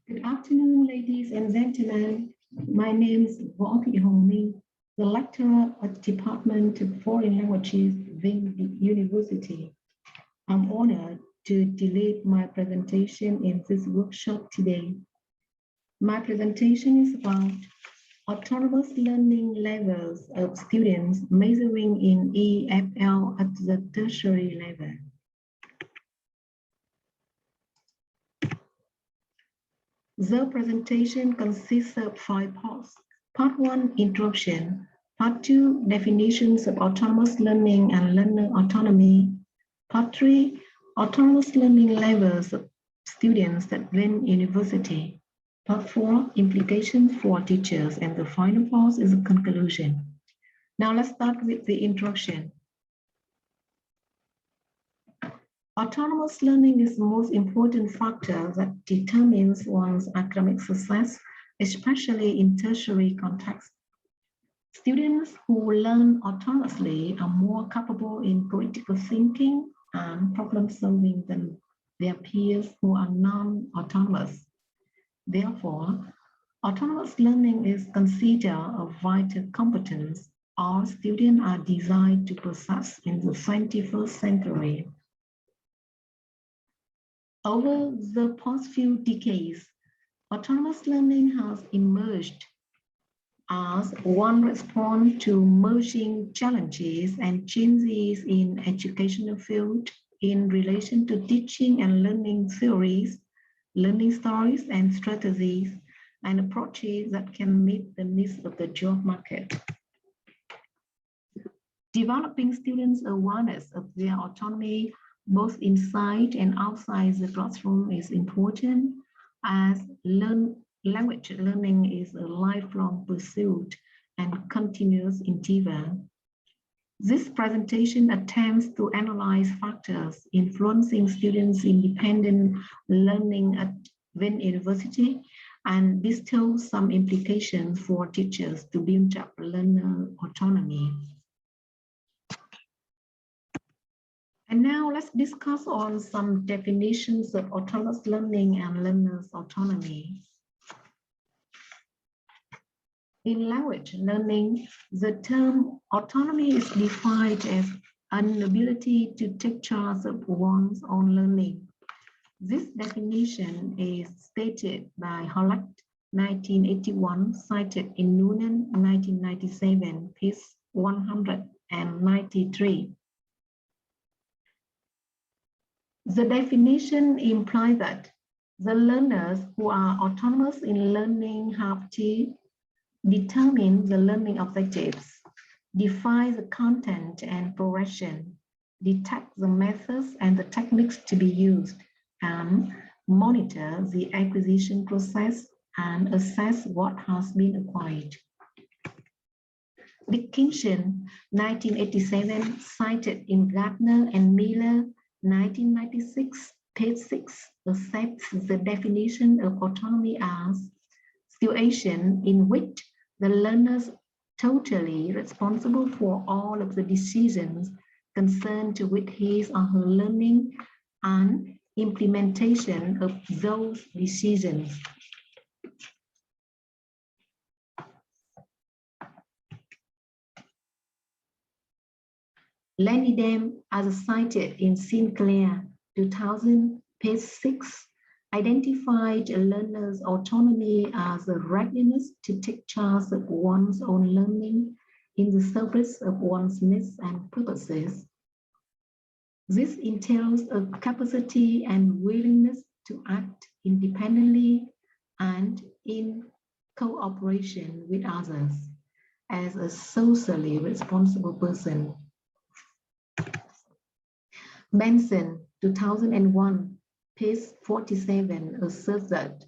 Good afternoon, ladies and gentlemen. My name is Minh, the lecturer at Department of Foreign Languages, Vinh University. I'm honored to deliver my presentation in this workshop today. My presentation is about autonomous learning levels of students measuring in EFL at the tertiary level. The presentation consists of 5 parts. Part 1, introduction. Part 2, definitions of autonomous learning and learner autonomy. Part 3, autonomous learning levels of students at Vinh University. Part 4, implications for teachers. And the final part is a conclusion. Now let's start with the introduction. Autonomous learning is the most important factor that determines one's academic success, especially in tertiary contexts. Students who learn autonomously are more capable in critical thinking and problem solving than their peers who are non-autonomous. Therefore, autonomous learning is considered a vital competence all students are designed to possess in the 21st century. Over the past few decades, autonomous learning has emerged as one response to emerging challenges and changes in educational field in relation to teaching and learning theories, learning styles and strategies, and approaches that can meet the needs of the job market. Developing students' awareness of their autonomy both inside and outside the classroom is important, as language learning is a lifelong pursuit and continuous endeavor. This presentation attempts to analyze factors influencing students' independent learning at Vinh University and bestows some implications for teachers to build up learner autonomy. And now let's discuss on some definitions of autonomous learning and learner's autonomy. In language learning, the term autonomy is defined as an ability to take charge of one's own learning. This definition is stated by Holland, 1981, cited in Noonan, 1997, page 193. The definition implies that the learners who are autonomous in learning have to determine the learning objectives, define the content and progression, detect the methods and the techniques to be used, and monitor the acquisition process and assess what has been acquired. Dickinson, 1987, cited in Gardner and Miller, 1996, page 6, accepts the definition of autonomy as situation in which the learner is totally responsible for all of the decisions concerned with his or her learning and implementation of those decisions. Lenidem, as cited in Sinclair, 2000, page 6, identified a learner's autonomy as a readiness to take charge of one's own learning in the service of one's needs and purposes. This entails a capacity and willingness to act independently and in cooperation with others as a socially responsible person. Benson, 2001, page 47, asserts that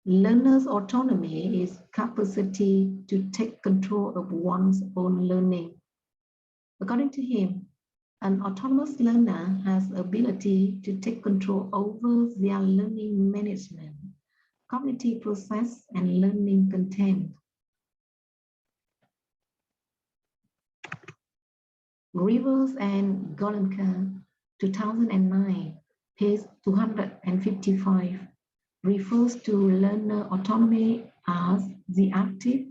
learner's autonomy is capacity to take control of one's own learning. According to him, an autonomous learner has ability to take control over their learning management, cognitive process, and learning content. Rivers and Golenka, 2009, page 255, refers to learner autonomy as the active,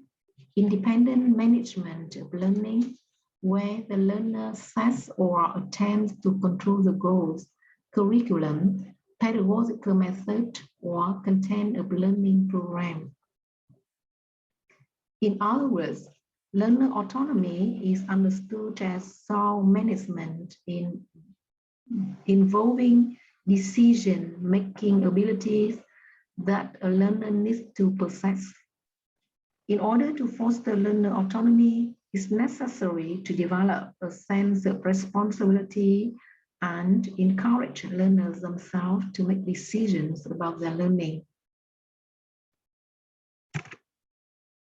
independent management of learning, where the learner sets or attempts to control the goals, curriculum, pedagogical method, or content of learning program. In other words, learner autonomy is understood as self-management involving decision-making abilities that a learner needs to possess. In order to foster learner autonomy, it's necessary to develop a sense of responsibility and encourage learners themselves to make decisions about their learning.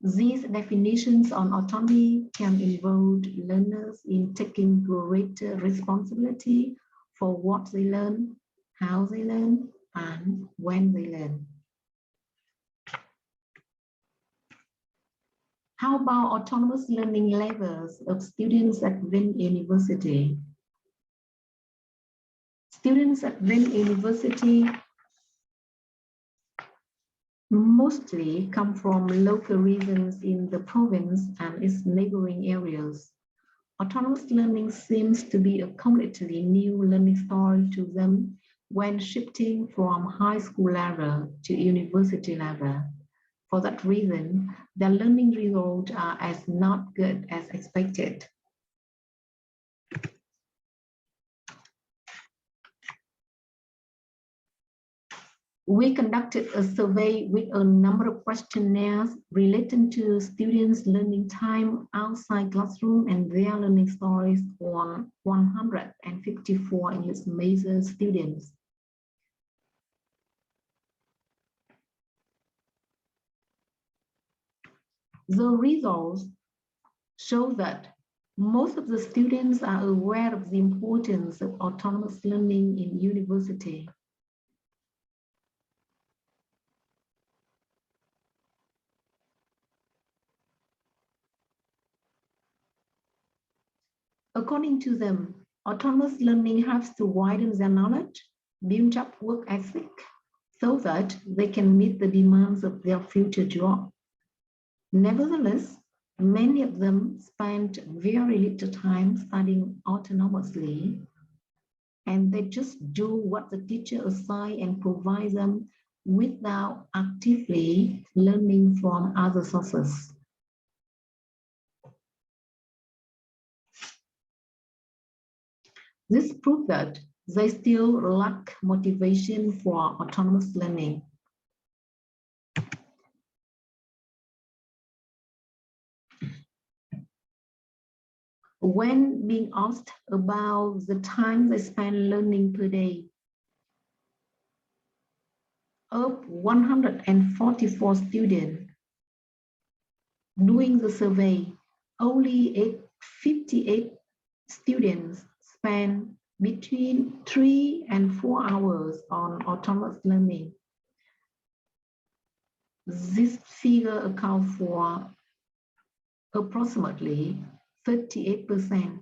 These definitions on autonomy can involve learners in taking greater responsibility for what they learn, how they learn, and when they learn. How about autonomous learning levels of students at Vinh University? Students at Vinh University mostly come from local regions in the province and its neighboring areas. Autonomous learning seems to be a completely new learning style to them when shifting from high school level to university level. For that reason, their learning results are as not good as expected. We conducted a survey with a number of questionnaires relating to students' learning time outside classroom and their learning stories on 154 English major students. The results show that most of the students are aware of the importance of autonomous learning in university. According to them, autonomous learning helps to widen their knowledge, build up work ethic, so that they can meet the demands of their future job. Nevertheless, many of them spend very little time studying autonomously, and they just do what the teacher assigns and provides them without actively learning from other sources. This proves that they still lack motivation for autonomous learning. When being asked about the time they spend learning per day, of 144 students doing the survey, only 58 students spend between 3 and 4 hours on autonomous learning. This figure accounts for approximately 38%.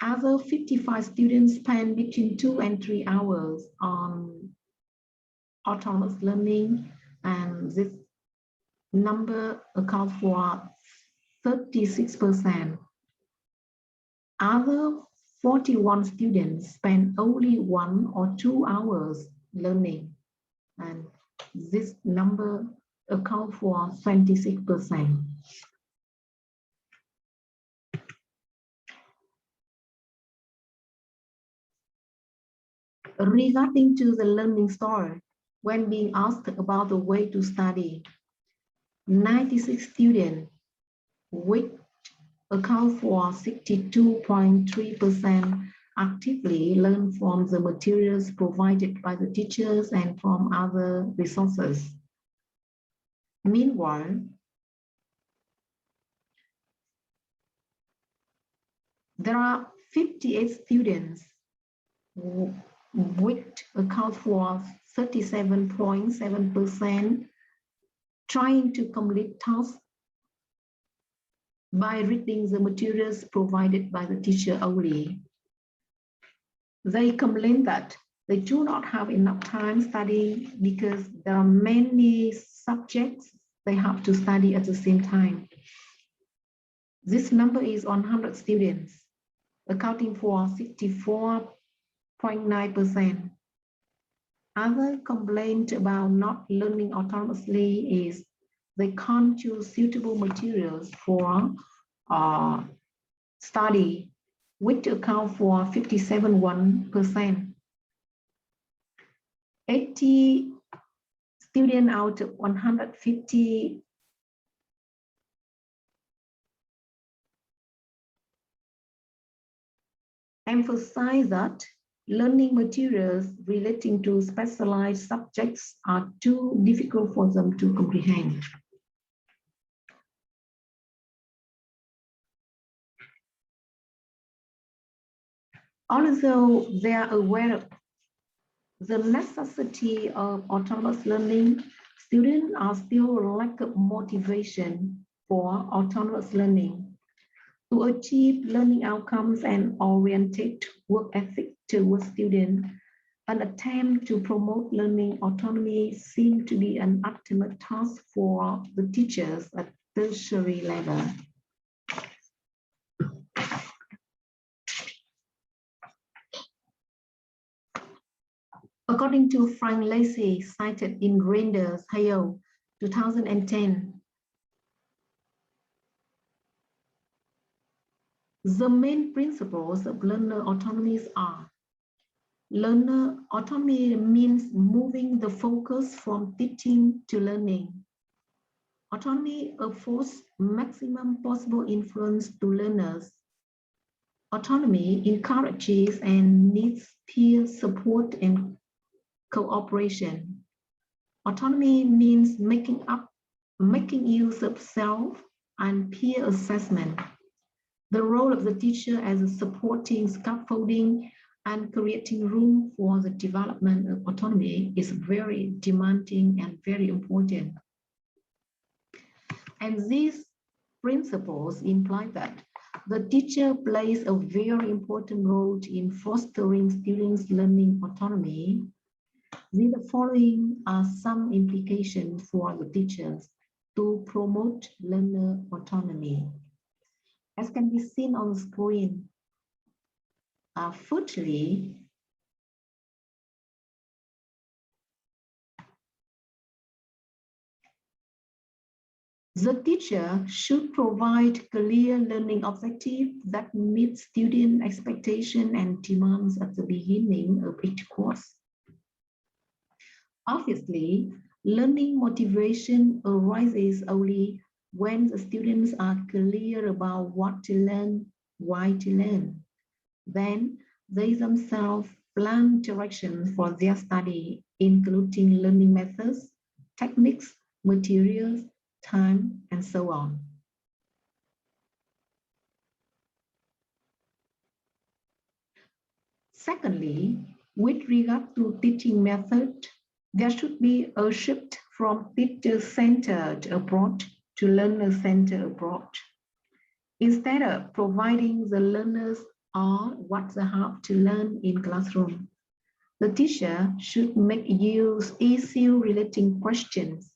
Other 55 students spend between 2 and 3 hours on autonomous learning, and this number accounts for 36%. Other 41 students spend only 1 or 2 hours learning, and this number accounts for 26%. Regarding to the learning style, when being asked about the way to study, 96 students, which account for 62.3%, actively learn from the materials provided by the teachers and from other resources. Meanwhile, there are 58 students which account for 37.7%, trying to complete tasks by reading the materials provided by the teacher only. They complain that They do not have enough time studying because there are many subjects they have to study at the same time. This number is 100 students, accounting for 64.9%. Other complaint about not learning autonomously is they can't choose suitable materials for study, which account for 57.1%. 80 students out of 150 emphasize that learning materials relating to specialized subjects are too difficult for them to comprehend. Although they are aware of the necessity of autonomous learning, students are still lack of motivation for autonomous learning. To achieve learning outcomes and orientate work ethic towards students, an attempt to promote learning autonomy seems to be an ultimate task for the teachers at tertiary level. According to Frank Lacey, cited in Reinders, Hayo, 2010, the main principles of learner autonomy are: learner autonomy means moving the focus from teaching to learning. Autonomy affords maximum possible influence to learners. Autonomy encourages and needs peer support and cooperation. Autonomy means making use of self and peer assessment. The role of the teacher as a supporting scaffolding and creating room for the development of autonomy is very demanding and very important. And these principles imply that the teacher plays a very important role in fostering students' learning autonomy. The following are some implications for the teachers to promote learner autonomy. As can be seen on the screen, firstly, the teacher should provide clear learning objectives that meet student expectations and demands at the beginning of each course. Obviously, learning motivation arises only when the students are clear about what to learn, why to learn. Then they themselves plan directions for their study, including learning methods, techniques, materials, time, and so on. Secondly, with regard to teaching method, there should be a shift from teacher-centered approach to learner-centered approach. Instead of providing the learners all what they have to learn in classroom, the teacher should make use issue-relating questions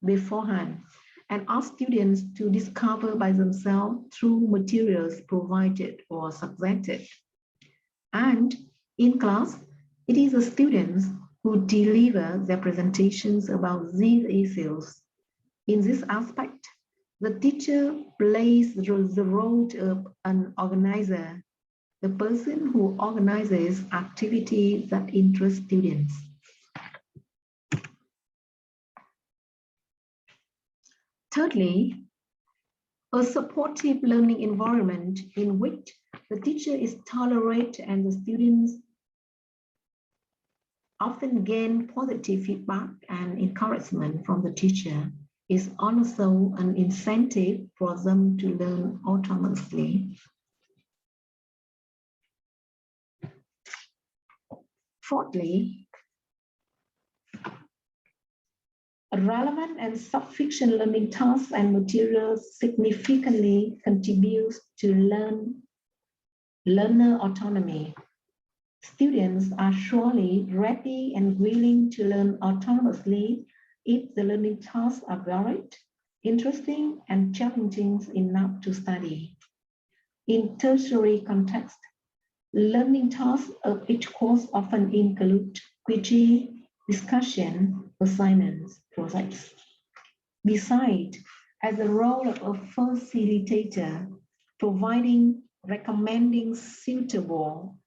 beforehand and ask students to discover by themselves through materials provided or suggested. And in class, it is the students who deliver their presentations about these issues. In this aspect, the teacher plays the role of an organizer, the person who organizes activities that interest students. Thirdly, a supportive learning environment in which the teacher is tolerant and the students often gain positive feedback and encouragement from the teacher is also an incentive for them to learn autonomously. Fourthly, relevant and sufficient learning tasks and materials significantly contribute to learner autonomy. Students are surely ready and willing to learn autonomously if the learning tasks are varied, interesting, and challenging enough to study. In tertiary context, learning tasks of each course often include quiz, discussion, assignments, projects. Besides, as the role of a facilitator, providing, recommending suitable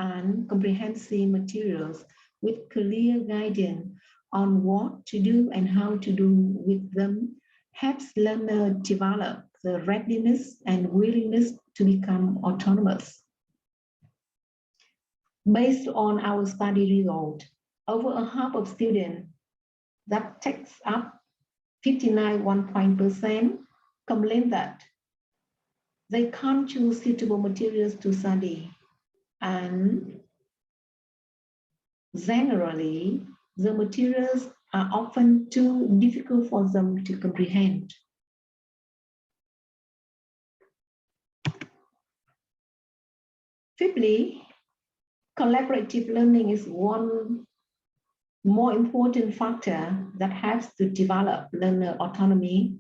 and comprehensive materials with clear guidance on what to do and how to do with them helps learners develop the readiness and willingness to become autonomous. Based on our study result, over a half of students, that takes up 59.1%, complain that they can't choose suitable materials to study, and generally, the materials are often too difficult for them to comprehend. Fifthly, collaborative learning is one more important factor that helps to develop learner autonomy.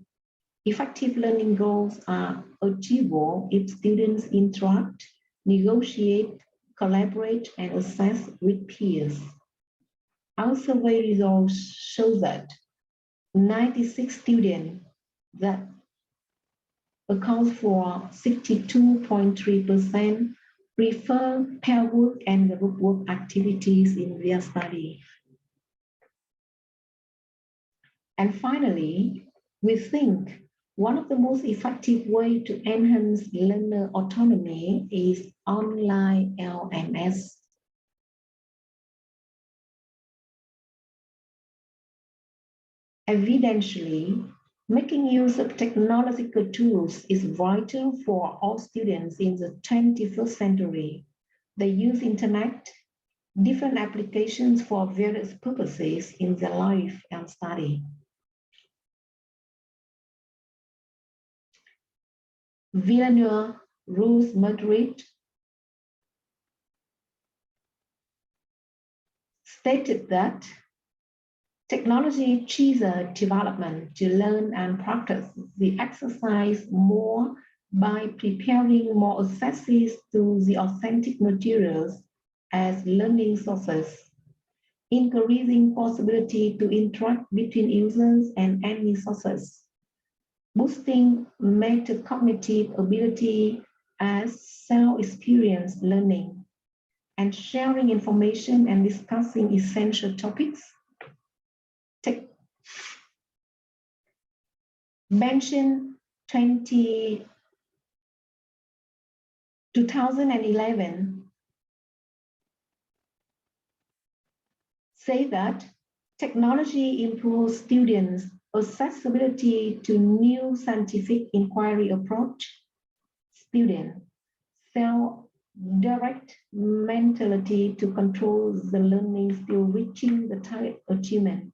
Effective learning goals are achievable if students interact, negotiate, collaborate, and assess with peers. Our survey results show that 96 students, that accounts for 62.3%, prefer pair work and group work activities in their study. And finally, we think one of the most effective ways to enhance learner autonomy is online LMS. Evidently, making use of technological tools is vital for all students in the 21st century. They use internet, different applications for various purposes in their life and study. Villanueva Ruiz Madrid stated that technology cheaper development to learn and practice the exercise more by preparing more access to the authentic materials as learning sources, increasing possibility to interact between users and any sources, boosting metacognitive ability as self-experience learning, and sharing information and discussing essential topics. Mention 2011 say that technology improves students' accessibility to new scientific inquiry approach, student self-direct mentality to control the learning still reaching the target achievement,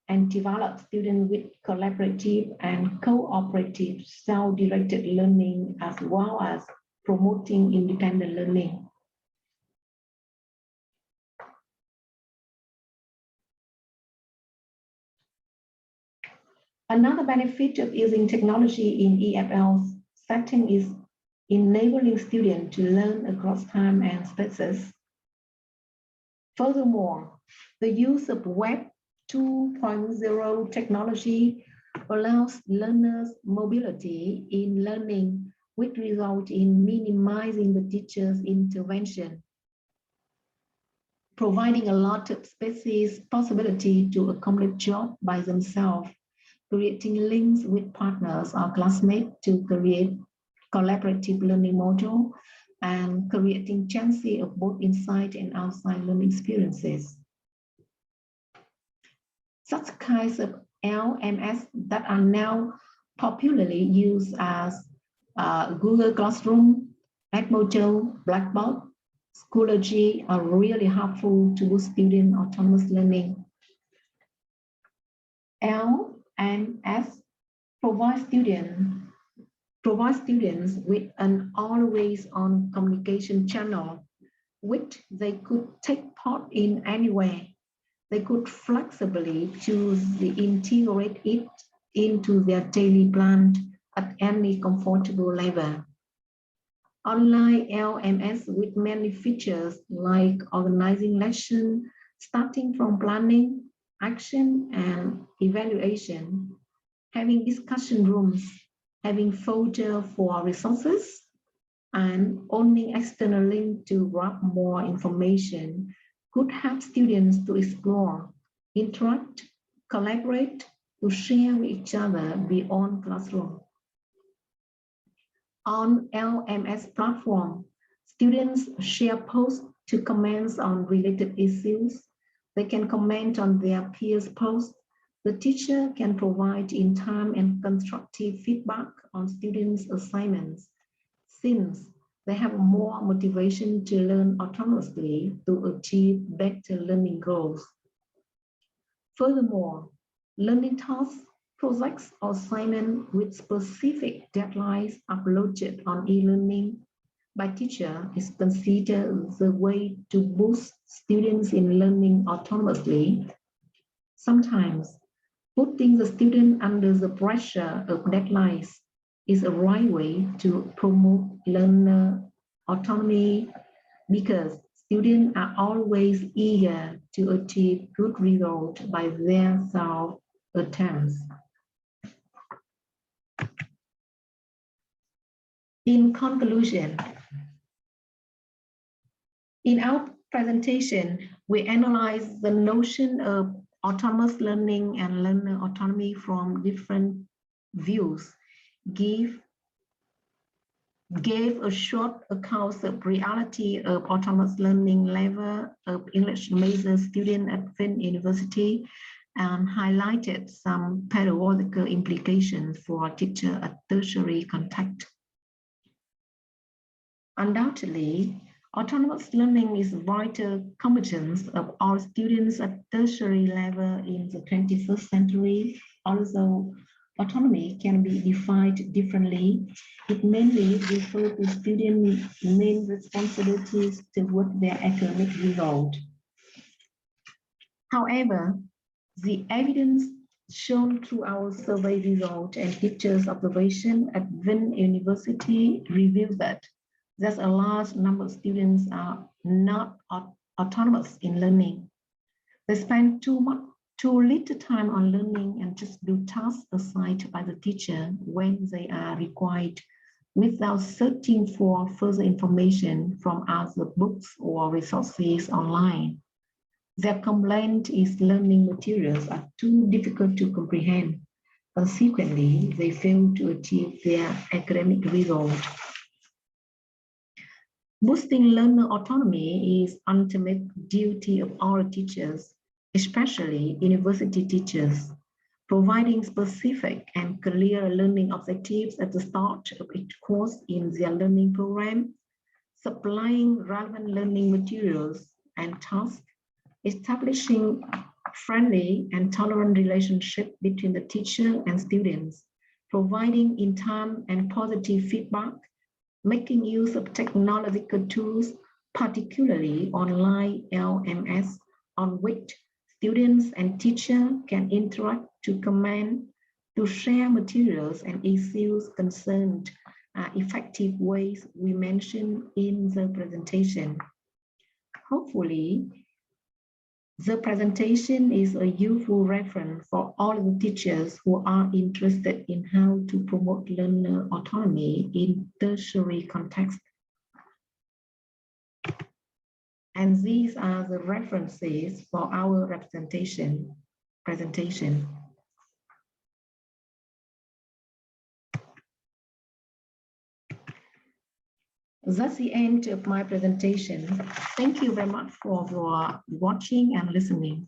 and develop students with collaborative and cooperative self-directed learning, as well as promoting independent learning. Another benefit of using technology in EFL setting is enabling students to learn across time and spaces. Furthermore, the use of Web 2.0 technology allows learners mobility in learning, which results in minimizing the teacher's intervention, providing a lot of spaces possibility to accomplish job by themselves, creating links with partners or classmates to create collaborative learning module, and creating chances of both inside and outside learning experiences. Such kinds of LMS that are now popularly used as Google Classroom, Edmodo, Blackboard, Schoology are really helpful to boost student autonomous learning. LMS provide students with an always-on communication channel which they could take part in anywhere. They could flexibly choose to integrate it into their daily plan at any comfortable level. Online LMS with many features like organizing lessons, starting from planning, action, and evaluation, having discussion rooms, having folder for resources, and owning external link to grab more information could help students to explore, interact, collaborate, to share with each other beyond classroom. On LMS platform, students share posts to comments on related issues. They can comment on their peers' posts. The teacher can provide in-time and constructive feedback on students' assignments, since they have more motivation to learn autonomously to achieve better learning goals. Furthermore, learning tasks, projects, or assignments with specific deadlines uploaded on e-learning by teacher is considered the way to boost students in learning autonomously. Sometimes, putting the student under the pressure of deadlines is a right way to promote learner autonomy, because students are always eager to achieve good results by their self-attempts. In conclusion, in our presentation, we analyze the notion of autonomous learning and learner autonomy from different views, gave a short account of reality of autonomous learning level of English major student at Vinh University, and highlighted some pedagogical implications for teacher at tertiary context. Undoubtedly, autonomous learning is a vital competence of all students at tertiary level in the 21st century. Although autonomy can be defined differently, it mainly refers to students' main responsibilities toward their academic result. However, the evidence shown through our survey result and teachers' observation at Vinh University reveals that there's a large number of students are not autonomous in learning. They spend too little time on learning and just do tasks assigned by the teacher when they are required, without searching for further information from other books or resources online. Their complaint is learning materials are too difficult to comprehend. Consequently, they fail to achieve their academic result. Boosting learner autonomy is ultimate duty of all teachers, especially university teachers. Providing specific and clear learning objectives at the start of each course in their learning program, supplying relevant learning materials and tasks, establishing friendly and tolerant relationship between the teacher and students, providing in-time and positive feedback, making use of technological tools, particularly online LMS, on which students and teachers can interact to comment, to share materials and issues concerned, are effective ways we mentioned in the presentation. Hopefully, the presentation is a useful reference for all the teachers who are interested in how to promote learner autonomy in tertiary context. And these are the references for our presentation. That's the end of my presentation. Thank you very much for watching and listening.